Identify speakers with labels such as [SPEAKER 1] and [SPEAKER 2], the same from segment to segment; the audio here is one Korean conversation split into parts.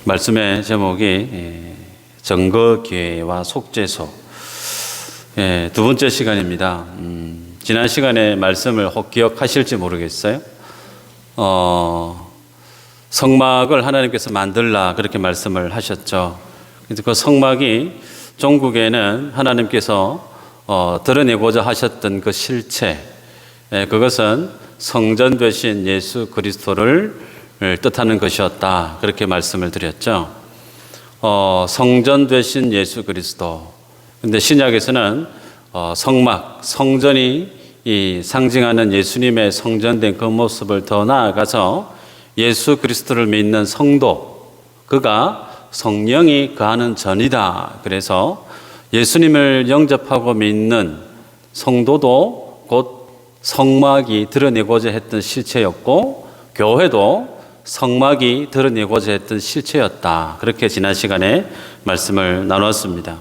[SPEAKER 1] 말씀의 제목이 정거기회와 속죄소, 두 번째 시간입니다. 지난 시간에 말씀을 혹 기억하실지 모르겠어요. 성막을 하나님께서 만들라 그렇게 말씀을 하셨죠. 그래서 그 성막이 종국에는 하나님께서 드러내고자 하셨던 그 실체, 그것은 성전 되신 예수 그리스도를 뜻하는 것이었다 그렇게 말씀을 드렸죠. 성전 되신 예수 그리스도. 근데 신약에서는 성막, 성전이 이 상징하는 예수님의 성전된 그 모습을 더 나아가서 예수 그리스도를 믿는 성도, 그가 성령이 거하는 전이다. 그래서 예수님을 영접하고 믿는 성도도 곧 성막이 드러내고자 했던 실체였고, 교회도 성막이 드러내고자 했던 실체였다. 그렇게 지난 시간에 말씀을 나눴습니다.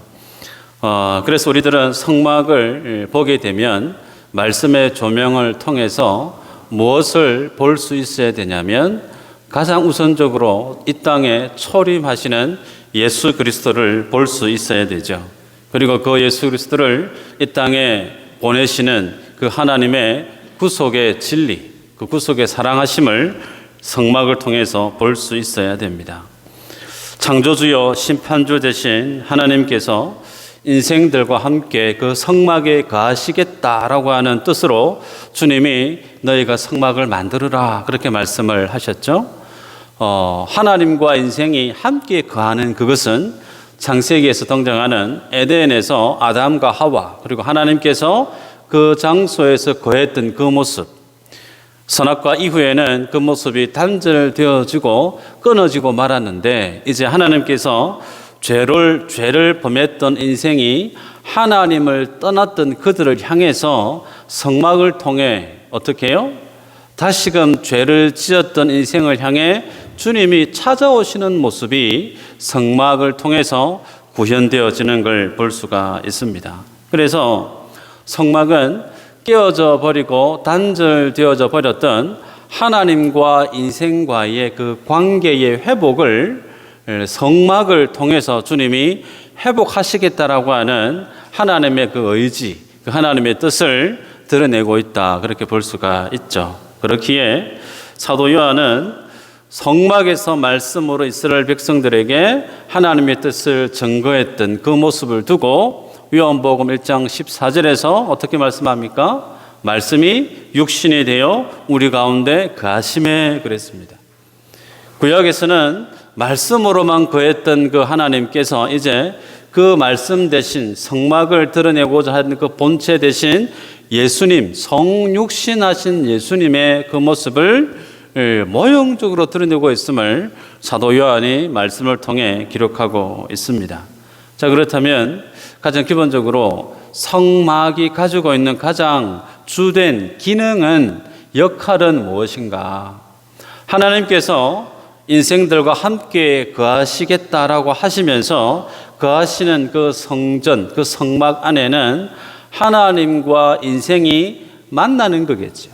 [SPEAKER 1] 그래서 우리들은 성막을 보게 되면 말씀의 조명을 통해서 무엇을 볼 수 있어야 되냐면, 가장 우선적으로 이 땅에 초림하시는 예수 그리스도를 볼 수 있어야 되죠. 그리고 그 예수 그리스도를 이 땅에 보내시는 그 하나님의 구속의 진리, 그 구속의 사랑하심을 성막을 통해서 볼 수 있어야 됩니다. 창조주요 심판주 되신 하나님께서 인생들과 함께 그 성막에 거하시겠다라고 하는 뜻으로 주님이 너희가 성막을 만들어라 그렇게 말씀을 하셨죠. 하나님과 인생이 함께 거하는 그것은 창세기에서 등장하는 에덴에서 아담과 하와, 그리고 하나님께서 그 장소에서 거했던 그 모습, 선악과 이후에는 그 모습이 단절되어지고 끊어지고 말았는데, 이제 하나님께서 죄를 범했던 인생이 하나님을 떠났던 그들을 향해서 성막을 통해 어떻게 해요? 다시금 죄를 지었던 인생을 향해 주님이 찾아오시는 모습이 성막을 통해서 구현되어지는 걸 볼 수가 있습니다. 그래서 성막은 깨어져 버리고 단절되어져 버렸던 하나님과 인생과의 그 관계의 회복을 성막을 통해서 주님이 회복하시겠다라고 하는 하나님의 그 의지, 그 하나님의 뜻을 드러내고 있다 그렇게 볼 수가 있죠. 그렇기에 사도 요한은 성막에서 말씀으로 이스라엘 백성들에게 하나님의 뜻을 증거했던 그 모습을 두고 요한복음 1장 14절에서 어떻게 말씀합니까? 말씀이 육신이 되어 우리 가운데 거하심에 그랬습니다. 구약에서는 말씀으로만 거했던 그 하나님께서 이제 그 말씀 대신 성막을 드러내고자 하는 그 본체 대신 예수님, 성육신하신 예수님의 그 모습을 모형적으로 드러내고 있음을 사도 요한이 말씀을 통해 기록하고 있습니다. 자, 그렇다면 가장 기본적으로 성막이 가지고 있는 가장 주된 기능은, 역할은 무엇인가? 하나님께서 인생들과 함께 거하시겠다라고 하시면서 거하시는 그 성전, 그 성막 안에는 하나님과 인생이 만나는 거겠죠.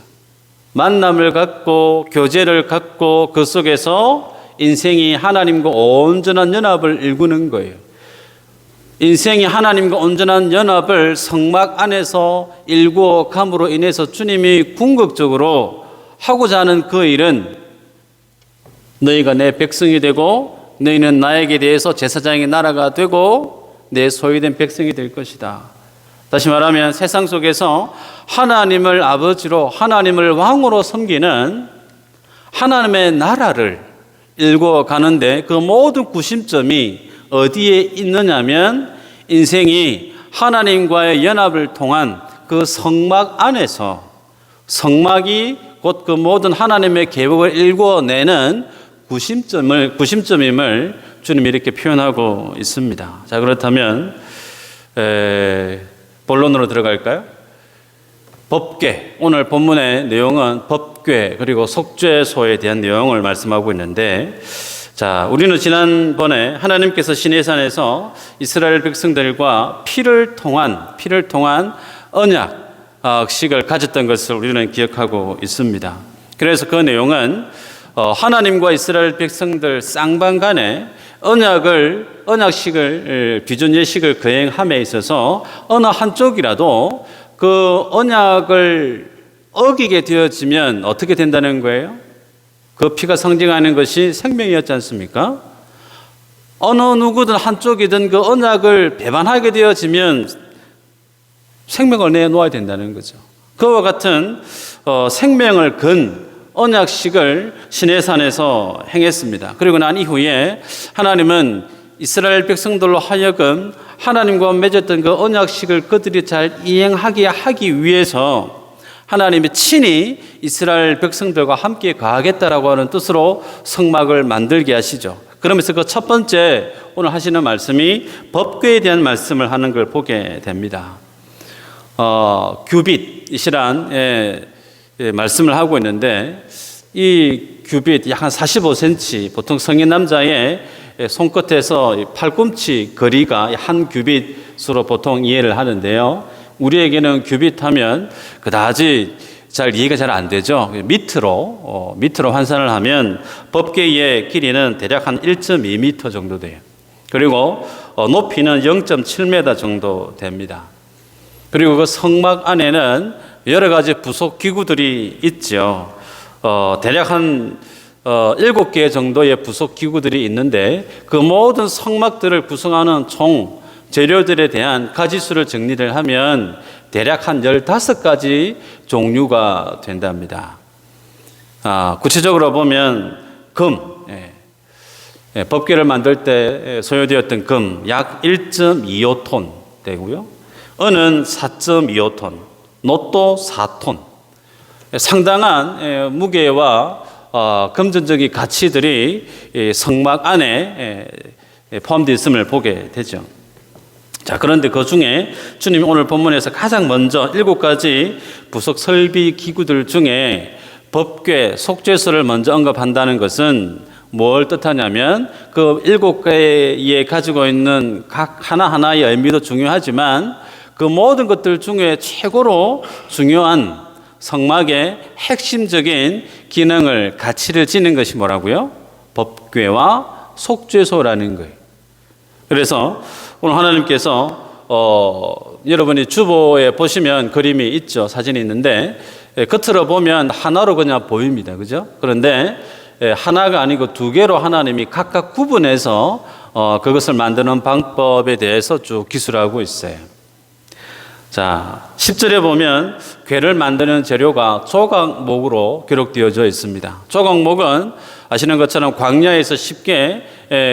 [SPEAKER 1] 만남을 갖고 교제를 갖고 그 속에서 인생이 하나님과 온전한 연합을 이루는 거예요. 인생이 하나님과 온전한 연합을 성막 안에서 일구어 감으로 인해서 주님이 궁극적으로 하고자 하는 그 일은, 너희가 내 백성이 되고 너희는 나에게 대해서 제사장의 나라가 되고 내 소유된 백성이 될 것이다. 다시 말하면 세상 속에서 하나님을 아버지로, 하나님을 왕으로 섬기는 하나님의 나라를 일구어 가는데 그 모든 구심점이 어디에 있느냐면, 인생이 하나님과의 연합을 통한 그 성막 안에서, 성막이 곧 그 모든 하나님의 계획을 일궈내는 구심점임을 주님이 이렇게 표현하고 있습니다. 자, 그렇다면 본론으로 들어갈까요? 법궤, 오늘 본문의 내용은 법궤 그리고 속죄소에 대한 내용을 말씀하고 있는데, 자, 우리는 지난번에 하나님께서 시내산에서 이스라엘 백성들과 피를 통한 언약식을 가졌던 것을 우리는 기억하고 있습니다. 그래서 그 내용은 하나님과 이스라엘 백성들 쌍방간에 언약식을 기존 예식을 거행함에 있어서 어느 한쪽이라도 그 언약을 어기게 되어지면 어떻게 된다는 거예요? 그 피가 상징하는 것이 생명이었지 않습니까? 어느 누구든 한쪽이든 그 언약을 배반하게 되어지면 생명을 내놓아야 된다는 거죠. 그와 같은 생명을 건 언약식을 시내산에서 행했습니다. 그리고 난 이후에 하나님은 이스라엘 백성들로 하여금 하나님과 맺었던 그 언약식을 그들이 잘 이행하게 하기 위해서 하나님이 친히 이스라엘 백성들과 함께 거하겠다라고 하는 뜻으로 성막을 만들게 하시죠. 그러면서 그 첫 번째 오늘 하시는 말씀이 법궤에 대한 말씀을 하는 걸 보게 됩니다. 규빗이란 말씀을 하고 있는데 이 규빗 약 한 45cm, 보통 성인 남자의 손끝에서 팔꿈치 거리가 한 규빗으로 보통 이해를 하는데요. 우리에게는 규빗 하면 그다지 잘 이해가 잘 안 되죠. 밑으로 환산을 하면 법궤의 길이는 대략 한 1.2m 정도 돼요. 그리고 높이는 0.7m 정도 됩니다. 그리고 그 성막 안에는 여러 가지 부속 기구들이 있죠. 대략 한 7개 정도의 부속 기구들이 있는데 그 모든 성막들을 구성하는 총 재료들에 대한 가지수를 정리를 하면 대략 한 15가지 종류가 된답니다. 구체적으로 보면 금, 법궤를 만들 때 소요되었던 금 약 1.25톤 되고요. 은은 4.25톤, 놋도 4톤. 상당한 무게와 금전적인 가치들이 성막 안에 포함되어 있음을 보게 되죠. 자, 그런데 그 중에 주님이 오늘 본문에서 가장 먼저 7가지 부속 설비 기구들 중에 법궤, 속죄소를 먼저 언급한다는 것은 뭘 뜻하냐면 그 7개에 가지고 있는 각 하나하나의 의미도 중요하지만 그 모든 것들 중에 최고로 중요한 성막의 핵심적인 기능을 가치를 지닌 것이 뭐라고요? 법궤와 속죄소라는 거예요. 그래서 오늘 하나님께서 여러분이 주보에 보시면 그림이 있죠. 사진이 있는데 겉으로 보면 하나로 그냥 보입니다. 그죠? 그런데 하나가 아니고 2개로 하나님이 각각 구분해서 그것을 만드는 방법에 대해서 쭉 기술하고 있어요. 자, 10절에 보면 궤를 만드는 재료가 조각목으로 기록되어져 있습니다. 조각목은 아시는 것처럼 광야에서 쉽게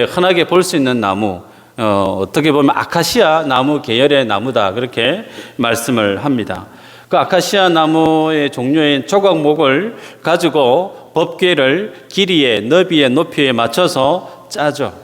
[SPEAKER 1] 흔하게 볼 수 있는 나무, 어떻게 보면 아카시아 나무 계열의 나무다, 그렇게 말씀을 합니다. 그 아카시아 나무의 종류인 조각목을 가지고 법궤를 길이에, 너비에, 높이에 맞춰서 짜죠.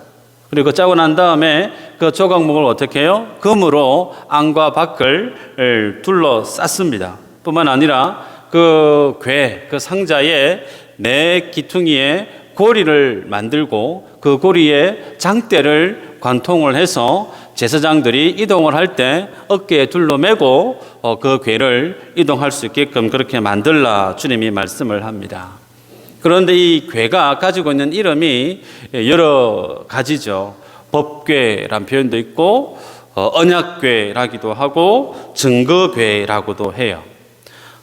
[SPEAKER 1] 그리고 짜고 난 다음에 그 조각목을 어떻게 해요? 금으로 안과 밖을 둘러쌌습니다. 뿐만 아니라 그 궤, 그 상자의 네 기퉁이에 고리를 만들고 그 고리에 장대를 관통을 해서 제사장들이 이동을 할 때 어깨에 둘러매고 그 궤를 이동할 수 있게끔 그렇게 만들라 주님이 말씀을 합니다. 그런데 이 궤가 가지고 있는 이름이 여러 가지죠. 법궤란 표현도 있고 언약궤라기도 하고 증거궤라고도 해요.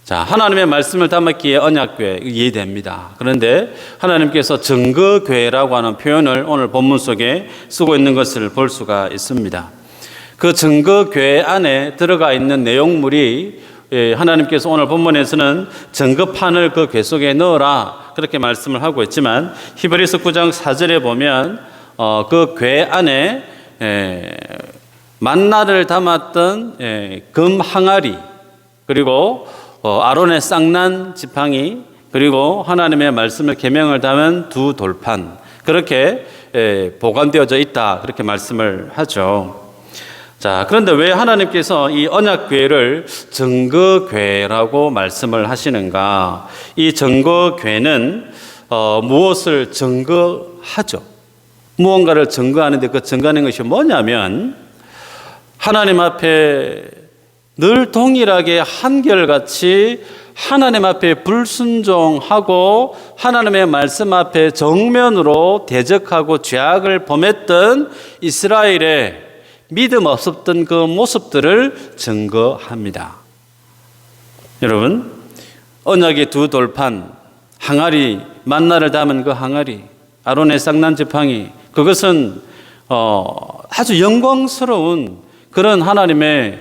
[SPEAKER 1] 자, 하나님의 말씀을 담았기에 언약궤 이해됩니다. 그런데 하나님께서 증거궤라고 하는 표현을 오늘 본문 속에 쓰고 있는 것을 볼 수가 있습니다. 그 증거궤 안에 들어가 있는 내용물이 하나님께서 오늘 본문에서는 증거판을 그 궤 속에 넣어라 그렇게 말씀을 하고 있지만 히브리서 9장 4절에 보면 그 궤 안에 만나를 담았던 금 항아리, 그리고 아론의 쌍난 지팡이, 그리고 하나님의 말씀을 계명을 담은 2 돌판, 그렇게 보관되어져 있다 그렇게 말씀을 하죠. 자, 그런데 왜 하나님께서 이 언약궤를 증거궤라고 말씀을 하시는가? 이 증거궤는 무엇을 증거하죠? 무언가를 증거하는데 그 증거하는 것이 뭐냐면 하나님 앞에 늘 동일하게 한결같이 하나님 앞에 불순종하고 하나님의 말씀 앞에 정면으로 대적하고 죄악을 범했던 이스라엘의 믿음 없었던 그 모습들을 증거합니다. 여러분, 언약의 두 돌판, 항아리, 만나를 담은 그 항아리, 아론의 쌍난 지팡이, 그것은 아주 영광스러운 그런 하나님의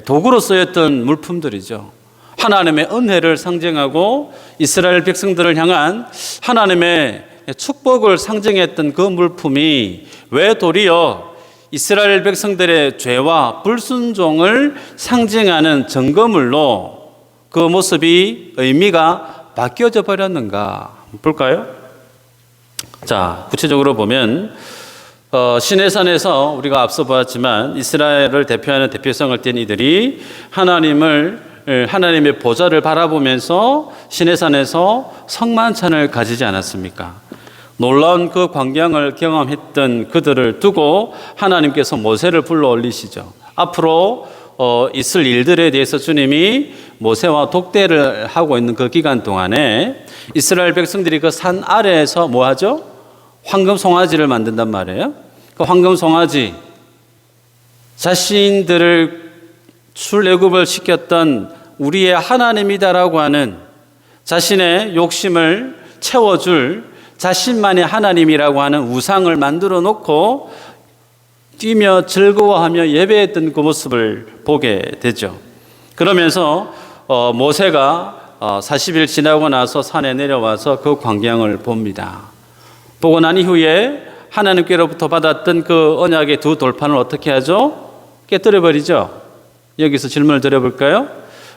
[SPEAKER 1] 도구로 쓰였던 물품들이죠. 하나님의 은혜를 상징하고 이스라엘 백성들을 향한 하나님의 축복을 상징했던 그 물품이 왜 도리어 이스라엘 백성들의 죄와 불순종을 상징하는 증거물로 그 모습이 의미가 바뀌어져 버렸는가 볼까요? 자, 구체적으로 보면 시내산에서 우리가 앞서 보았지만 이스라엘을 대표하는 대표성을 띤 이들이 하나님의 보좌를 바라보면서 시내산에서 성만찬을 가지지 않았습니까? 놀라운 그 광경을 경험했던 그들을 두고 하나님께서 모세를 불러 올리시죠. 앞으로 있을 일들에 대해서 주님이 모세와 독대를 하고 있는 그 기간 동안에 이스라엘 백성들이 그 산 아래에서 뭐 하죠? 황금 송아지를 만든단 말이에요. 그 황금 송아지, 자신들을 출애굽을 시켰던 우리의 하나님이다라고 하는 자신의 욕심을 채워줄 자신만의 하나님이라고 하는 우상을 만들어 놓고 뛰며 즐거워하며 예배했던 그 모습을 보게 되죠. 그러면서 모세가 40일 지나고 나서 산에 내려와서 그 광경을 봅니다. 보고 난 이후에 하나님께로부터 받았던 그 언약의 두 돌판을 어떻게 하죠? 깨뜨려 버리죠. 여기서 질문을 드려볼까요?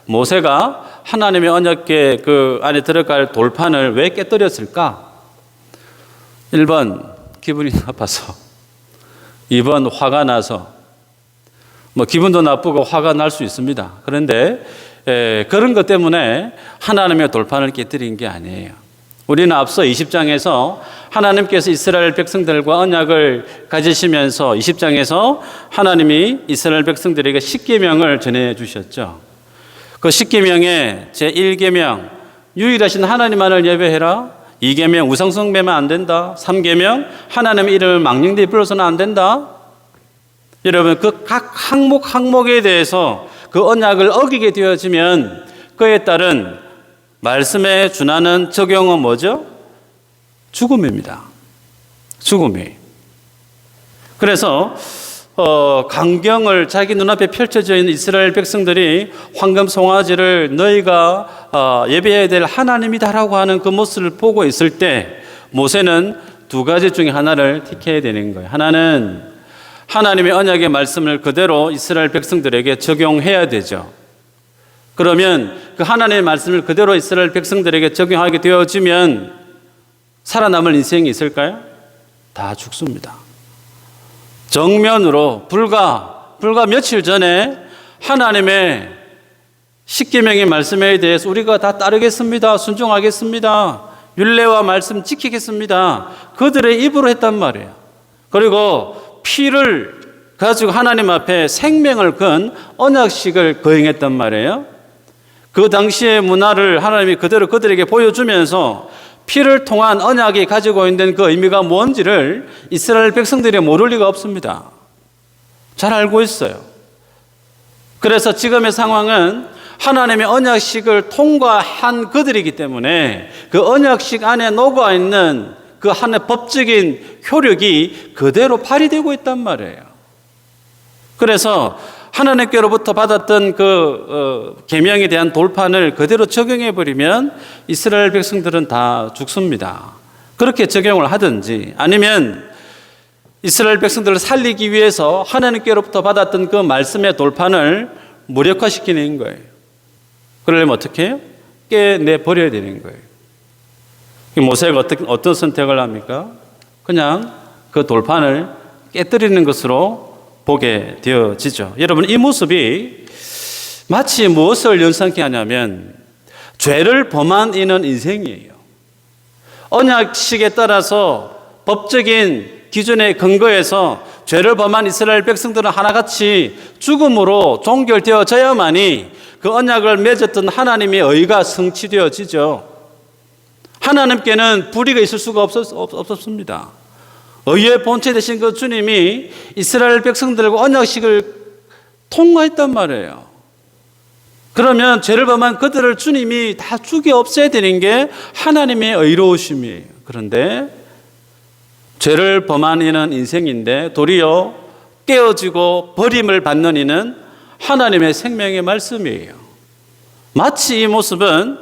[SPEAKER 1] 모세가 하나님의 언약궤 그 안에 들어갈 돌판을 왜 깨뜨렸을까? 1번 기분이 나빠서, 2번 화가 나서. 기분도 나쁘고 화가 날 수 있습니다. 그런데 그런 것 때문에 하나님의 돌판을 깨뜨린 게 아니에요. 우리는 앞서 20장에서 하나님께서 이스라엘 백성들과 언약을 가지시면서 20장에서 하나님이 이스라엘 백성들에게 십계명을 전해 주셨죠. 그 십계명의 제1계명, 유일하신 하나님만을 예배해라. 2계명, 우상숭배면 안 된다. 3계명, 하나님의 이름을 망령되이 불러서는 안 된다. 여러분, 그 각 항목에 대해서 그 언약을 어기게 되어지면 그에 따른 말씀에 준하는 적용은 뭐죠? 죽음입니다. 죽음이. 그래서 강경을 자기 눈앞에 펼쳐져 있는 이스라엘 백성들이 황금 송아지를 너희가 예배해야 될 하나님이다라고 하는 그 모습을 보고 있을 때 모세는 두 가지 중에 하나를 택해야 되는 거예요. 하나는 하나님의 언약의 말씀을 그대로 이스라엘 백성들에게 적용해야 되죠. 그러면 그 하나님의 말씀을 그대로 이스라엘 백성들에게 적용하게 되어지면 살아남을 인생이 있을까요? 다 죽습니다. 정면으로 불과 며칠 전에 하나님의 십계명의 말씀에 대해서 우리가 다 따르겠습니다. 순종하겠습니다. 율례와 말씀 지키겠습니다. 그들의 입으로 했단 말이에요. 그리고 피를 가지고 하나님 앞에 생명을 건 언약식을 거행했단 말이에요. 그 당시의 문화를 하나님이 그대로 그들에게 보여주면서 피를 통한 언약이 가지고 있는 그 의미가 뭔지를 이스라엘 백성들이 모를 리가 없습니다. 잘 알고 있어요. 그래서 지금의 상황은 하나님의 언약식을 통과한 그들이기 때문에 그 언약식 안에 녹아 있는 그 하나의 법적인 효력이 그대로 발휘되고 있단 말이에요. 그래서 하나님께로부터 받았던 그 계명에 대한 돌판을 그대로 적용해 버리면 이스라엘 백성들은 다 죽습니다. 그렇게 적용을 하든지 아니면 이스라엘 백성들을 살리기 위해서 하나님께로부터 받았던 그 말씀의 돌판을 무력화시키는 거예요. 그러려면 어떻게 해요? 깨내 버려야 되는 거예요. 모세가 어떤 선택을 합니까? 그냥 그 돌판을 깨뜨리는 것으로 보게 되어지죠. 여러분, 이 모습이 마치 무엇을 연상케 하냐면 죄를 범한 이는 인생이에요. 언약식에 따라서 법적인 기준에 근거해서 죄를 범한 이스라엘 백성들은 하나같이 죽음으로 종결되어져야만이 그 언약을 맺었던 하나님의 의가 성취되어지죠. 하나님께는 불의가 있을 수가 없었습니다. 의의 본체 되신 그 주님이 이스라엘 백성들과 언약식을 통과했단 말이에요. 그러면 죄를 범한 그들을 주님이 다 죽여 없애야 되는 게 하나님의 의로우심이에요. 그런데 죄를 범한 이는 인생인데 도리어 깨어지고 버림을 받는 이는 하나님의 생명의 말씀이에요. 마치 이 모습은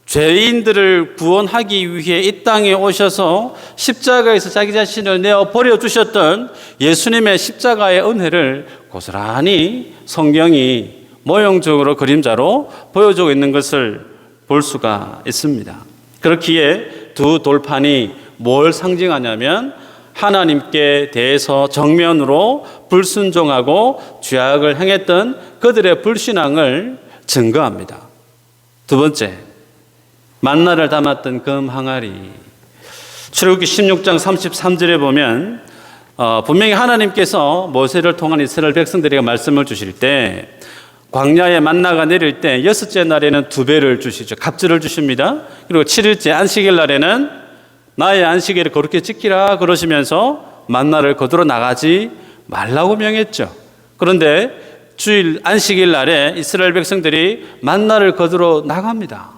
[SPEAKER 1] 죄인들을 구원하기 위해 이 땅에 오셔서 십자가에서 자기 자신을 내어 버려주셨던 예수님의 십자가의 은혜를 고스란히 성경이 모형적으로 그림자로 보여주고 있는 것을 볼 수가 있습니다. 그렇기에 두 돌판이 뭘 상징하냐면 하나님께 대해서 정면으로 불순종하고 죄악을 행했던 그들의 불신앙을 증거합니다. 두 번째, 만나를 담았던 금 항아리. 출애굽기 16장 33절에 보면 분명히 하나님께서 모세를 통한 이스라엘 백성들에게 말씀을 주실 때 광야에 만나가 내릴 때 6째 날에는 2배를 주시죠. 갑절을 주십니다. 그리고 7일째 안식일 날에는 나의 안식일을 거룩히 지키라 그러시면서 만나를 거두러 나가지 말라고 명했죠. 그런데 주일 안식일 날에 이스라엘 백성들이 만나를 거두러 나갑니다.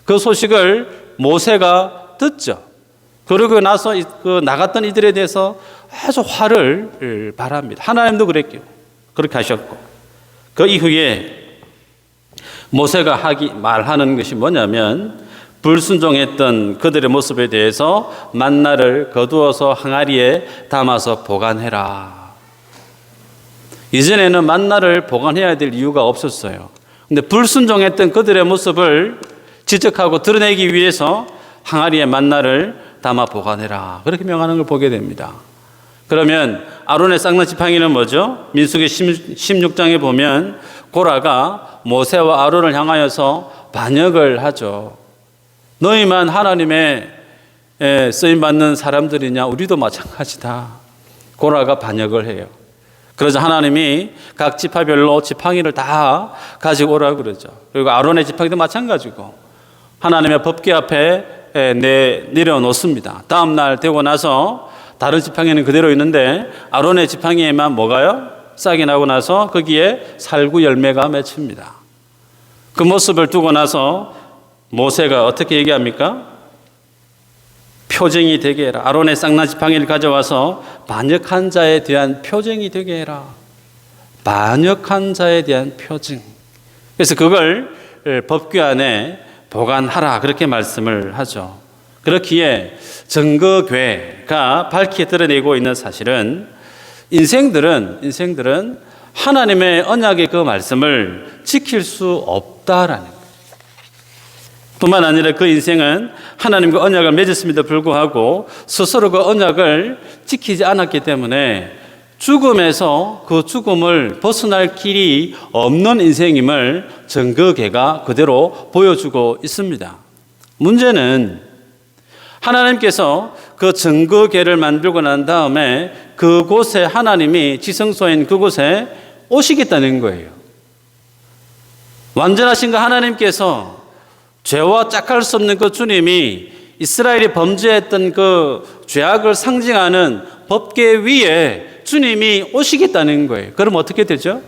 [SPEAKER 1] 그 소식을 모세가 듣죠. 그러고 나서 그 나갔던 이들에 대해서 아주 화를 발합니다. 하나님도 그랬고 그렇게 하셨고, 그 이후에 모세가 말하는 것이 뭐냐면 불순종했던 그들의 모습에 대해서 만나를 거두어서 항아리에 담아서 보관해라. 이전에는 만나를 보관해야 될 이유가 없었어요. 근데 불순종했던 그들의 모습을 지적하고 드러내기 위해서 항아리에 만나를 담아 보관해라. 그렇게 명하는 걸 보게 됩니다. 그러면 아론의 쌍난 지팡이는 뭐죠? 민수기 16장에 보면 고라가 모세와 아론을 향하여서 반역을 하죠. 너희만 하나님의 쓰임받는 사람들이냐? 우리도 마찬가지다. 고라가 반역을 해요. 그래서 하나님이 각 지파별로 지팡이를 다 가지고 오라고 그러죠. 그리고 아론의 지팡이도 마찬가지고 하나님의 법궤 앞에 내려놓습니다. 다음 날 되고 나서 다른 지팡이는 그대로 있는데 아론의 지팡이에만 뭐가요? 싹이 나고 나서 거기에 살구 열매가 맺힙니다. 그 모습을 두고 나서 모세가 어떻게 얘기합니까? 표징이 되게 해라. 아론의 쌍난 지팡이를 가져와서 반역한 자에 대한 표징이 되게 해라. 반역한 자에 대한 표징. 그래서 그걸 법궤 안에 보관하라 그렇게 말씀을 하죠. 그렇기에 증거궤가 밝게 드러내고 있는 사실은 인생들은 하나님의 언약의 그 말씀을 지킬 수 없다라는 거예요. 뿐만 아니라 그 인생은 하나님과 언약을 맺었음에도 불구하고 스스로 그 언약을 지키지 않았기 때문에 죽음에서 그 죽음을 벗어날 길이 없는 인생임을 증거궤가 그대로 보여주고 있습니다. 문제는 하나님께서 그 증거궤를 만들고 난 다음에 그곳에 하나님이 지성소인 그곳에 오시겠다는 거예요. 완전하신 그 하나님께서 죄와 짝할 수 없는 그 주님이 이스라엘이 범죄했던 그 죄악을 상징하는 법궤 위에 주님이 오시겠다는 거예요. 그럼 어떻게 되죠?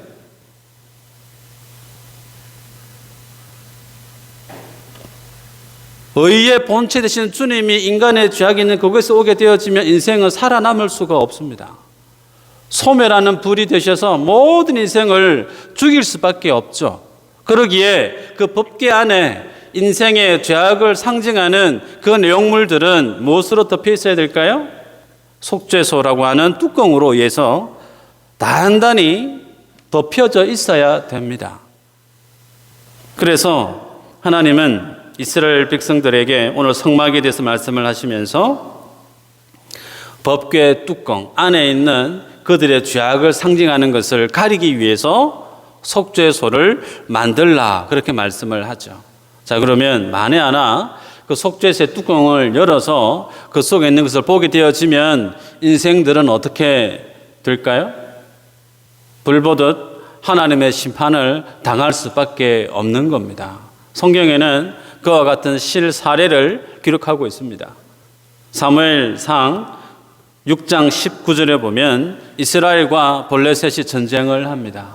[SPEAKER 1] 의의 본체 되신 주님이 인간의 죄악이 있는 그곳에 오게 되어지면 인생은 살아남을 수가 없습니다. 소멸하는 불이 되셔서 모든 인생을 죽일 수밖에 없죠. 그러기에 그 법궤 안에 인생의 죄악을 상징하는 그 내용물들은 무엇으로 덮여 있어야 될까요? 속죄소라고 하는 뚜껑으로 의해서 단단히 덮여져 있어야 됩니다. 그래서 하나님은 이스라엘 백성들에게 오늘 성막에 대해서 말씀을 하시면서 법궤 뚜껑 안에 있는 그들의 죄악을 상징하는 것을 가리기 위해서 속죄소를 만들라 그렇게 말씀을 하죠. 자, 그러면 만에 하나 그 속죄소의 뚜껑을 열어서 그 속에 있는 것을 보게 되어지면 인생들은 어떻게 될까요? 불 보듯 하나님의 심판을 당할 수밖에 없는 겁니다. 성경에는 그와 같은 실사례를 기록하고 있습니다. 사무엘상 6장 19절에 보면 이스라엘과 블레셋이 전쟁을 합니다.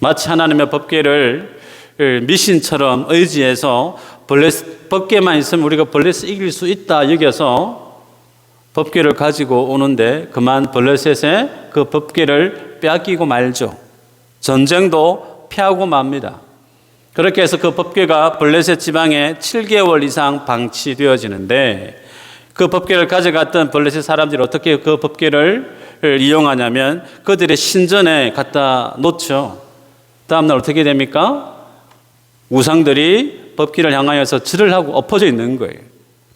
[SPEAKER 1] 마치 하나님의 법궤를 미신처럼 의지해서 법궤만 있으면 우리가 블레셋 이길 수 있다 여겨서 법궤를 가지고 오는데 그만 블레셋의 그 법궤를 빼앗기고 말죠. 전쟁도 피하고 맙니다. 그렇게 해서 그 법궤가 블레셋 지방에 7개월 이상 방치되어지는데 그 법궤를 가져갔던 블레셋 사람들이 어떻게 그 법궤를 이용하냐면 그들의 신전에 갖다 놓죠. 다음날 어떻게 됩니까? 우상들이 법궤를 향하여서 절을 하고 엎어져 있는 거예요.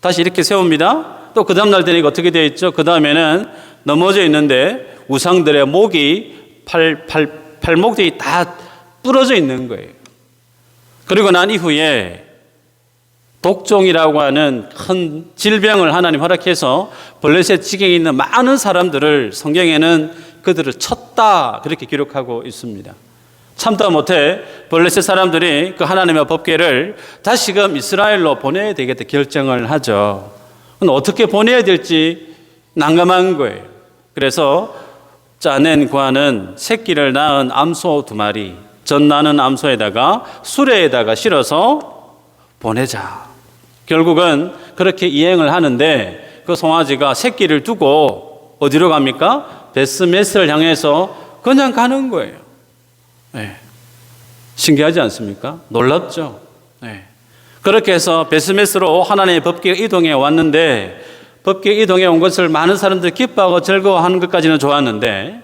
[SPEAKER 1] 다시 이렇게 세웁니다. 또 그 다음날 되니까 어떻게 되어 있죠? 그 다음에는 넘어져 있는데 우상들의 목이 팔목들이 다 부러져 있는 거예요. 그리고 난 이후에 독종이라고 하는 큰 질병을 하나님 허락해서 블레셋 지경에 있는 많은 사람들을 성경에는 그들을 쳤다 그렇게 기록하고 있습니다. 참다 못해 블레셋 사람들이 그 하나님의 법궤를 다시금 이스라엘로 보내야 되겠다 결정을 하죠. 근데 어떻게 보내야 될지 난감한 거예요. 그래서 짜낸 관은 새끼를 낳은 암소 2마리, 젖 나는 암소에다가 수레에다가 실어서 보내자. 결국은 그렇게 이행을 하는데 그 송아지가 새끼를 두고 어디로 갑니까? 베스메스를 향해서 그냥 가는 거예요. 네. 신기하지 않습니까? 놀랍죠? 네. 그렇게 해서 베스메스로 하나님의 법궤가 이동해 왔는데 법궤 이동해 온 것을 많은 사람들이 기뻐하고 즐거워하는 것까지는 좋았는데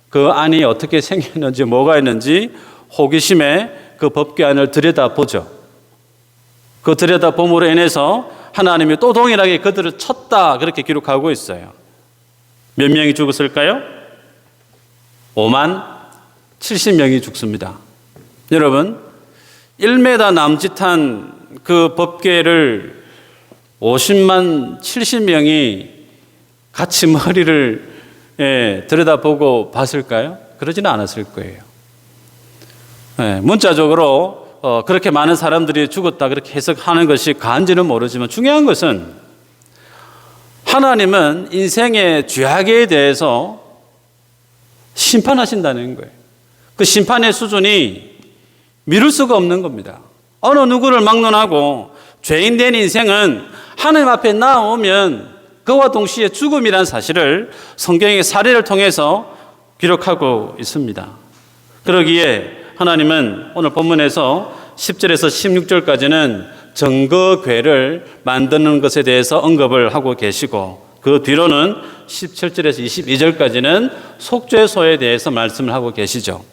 [SPEAKER 1] 그 안이 어떻게 생겼는지 뭐가 있는지 호기심에 그 법궤 안을 들여다보죠. 그 들여다봄으로 인해서 하나님이 또 동일하게 그들을 쳤다 그렇게 기록하고 있어요. 몇 명이 죽었을까요? 5만 70명이 죽습니다. 여러분 1m 남짓한 그 법궤를 50만 70명이 같이 머리를 들여다보고 봤을까요? 그러지는 않았을 거예요. 문자적으로 그렇게 많은 사람들이 죽었다 그렇게 해석하는 것이 가한지는 모르지만 중요한 것은 하나님은 인생의 죄악에 대해서 심판하신다는 거예요. 그 심판의 수준이 미룰 수가 없는 겁니다. 어느 누구를 막론하고 죄인된 인생은 하나님 앞에 나오면 그와 동시에 죽음이라는 사실을 성경의 사례를 통해서 기록하고 있습니다. 그러기에 하나님은 오늘 본문에서 10절에서 16절까지는 정거궤를 만드는 것에 대해서 언급을 하고 계시고 그 뒤로는 17절에서 22절까지는 속죄소에 대해서 말씀을 하고 계시죠.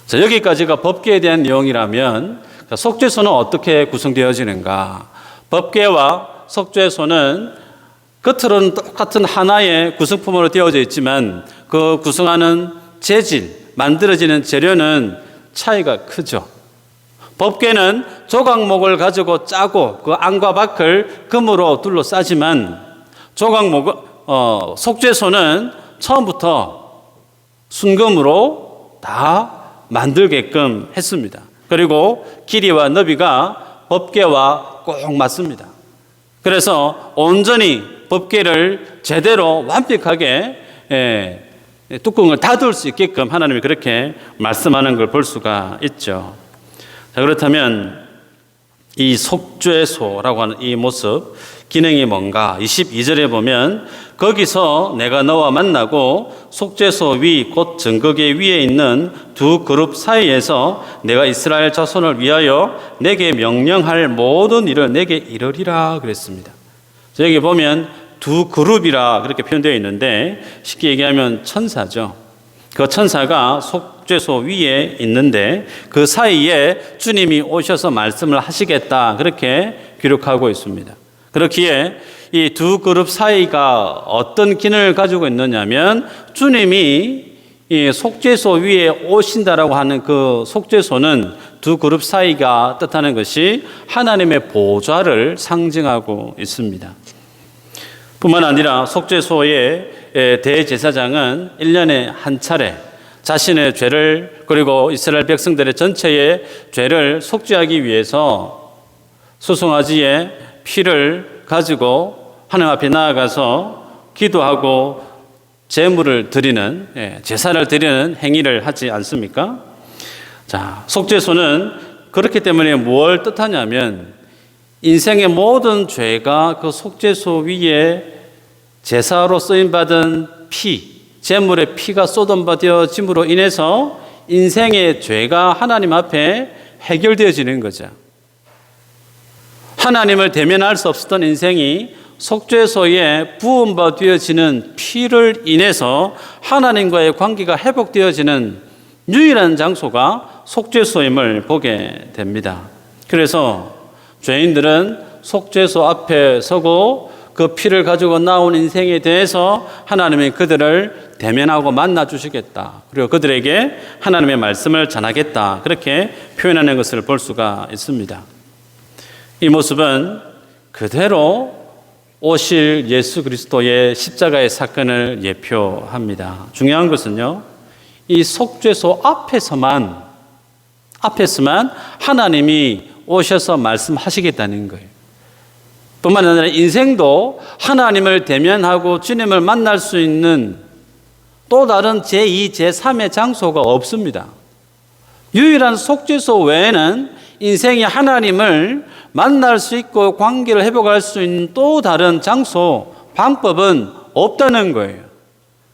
[SPEAKER 1] 자, 여기까지가 법궤에 대한 내용이라면 속죄소는 어떻게 구성되어지는가? 법궤와 속죄소는 겉으로는 똑같은 하나의 구성품으로 되어져 있지만 그 구성하는 재질, 만들어지는 재료는 차이가 크죠. 법궤는 조각목을 가지고 짜고 그 안과 밖을 금으로 둘러싸지만 속죄소는 처음부터 순금으로 다 만들게끔 했습니다. 그리고 길이와 너비가 법궤와 꼭 맞습니다. 그래서 온전히 법궤를 제대로 완벽하게 뚜껑을 닫을 수 있게끔 하나님이 그렇게 말씀하는 걸 볼 수가 있죠. 자, 그렇다면 이 속죄소라고 하는 이 모습 기능이 뭔가? 22절에 보면 거기서 내가 너와 만나고 속죄소 위 곧 증거궤 위에 있는 두 그룹 사이에서 내가 이스라엘 자손을 위하여 내게 명령할 모든 일을 내게 이르리라 그랬습니다. 여기 보면 두 그룹이라 그렇게 표현되어 있는데 쉽게 얘기하면 천사죠. 그 천사가 속죄소 위에 있는데 그 사이에 주님이 오셔서 말씀을 하시겠다 그렇게 기록하고 있습니다. 그렇기에 이 두 그룹 사이가 어떤 기능을 가지고 있느냐면 주님이 이 속죄소 위에 오신다라고 하는 그 속죄소는 두 그룹 사이가 뜻하는 것이 하나님의 보좌를 상징하고 있습니다. 뿐만 아니라 속죄소의 대제사장은 1년에 한 차례 자신의 죄를 그리고 이스라엘 백성들의 전체의 죄를 속죄하기 위해서 수송아지의 피를 가지고 하나님 앞에 나아가서 기도하고 제물을 드리는 제사를 드리는 행위를 하지 않습니까? 자, 속죄소는 그렇기 때문에 뭘 뜻하냐면 인생의 모든 죄가 그 속죄소 위에 제사로 쓰임받은 피, 제물의 피가 쏟아부어짐으로 인해서 인생의 죄가 하나님 앞에 해결되어지는 거죠. 하나님을 대면할 수 없었던 인생이 속죄소에 부음받아지는 피를 인해서 하나님과의 관계가 회복되어지는 유일한 장소가 속죄소임을 보게 됩니다. 그래서 죄인들은 속죄소 앞에 서고 그 피를 가지고 나온 인생에 대해서 하나님이 그들을 대면하고 만나 주시겠다. 그리고 그들에게 하나님의 말씀을 전하겠다. 그렇게 표현하는 것을 볼 수가 있습니다. 이 모습은 그대로 오실 예수 그리스도의 십자가의 사건을 예표합니다. 중요한 것은요, 이 속죄소 앞에서만 하나님이 오셔서 말씀하시겠다는 거예요. 뿐만 아니라 인생도 하나님을 대면하고 주님을 만날 수 있는 또 다른 제2, 제3의 장소가 없습니다. 유일한 속죄소 외에는 인생이 하나님을 만날 수 있고 관계를 회복할 수 있는 또 다른 장소, 방법은 없다는 거예요.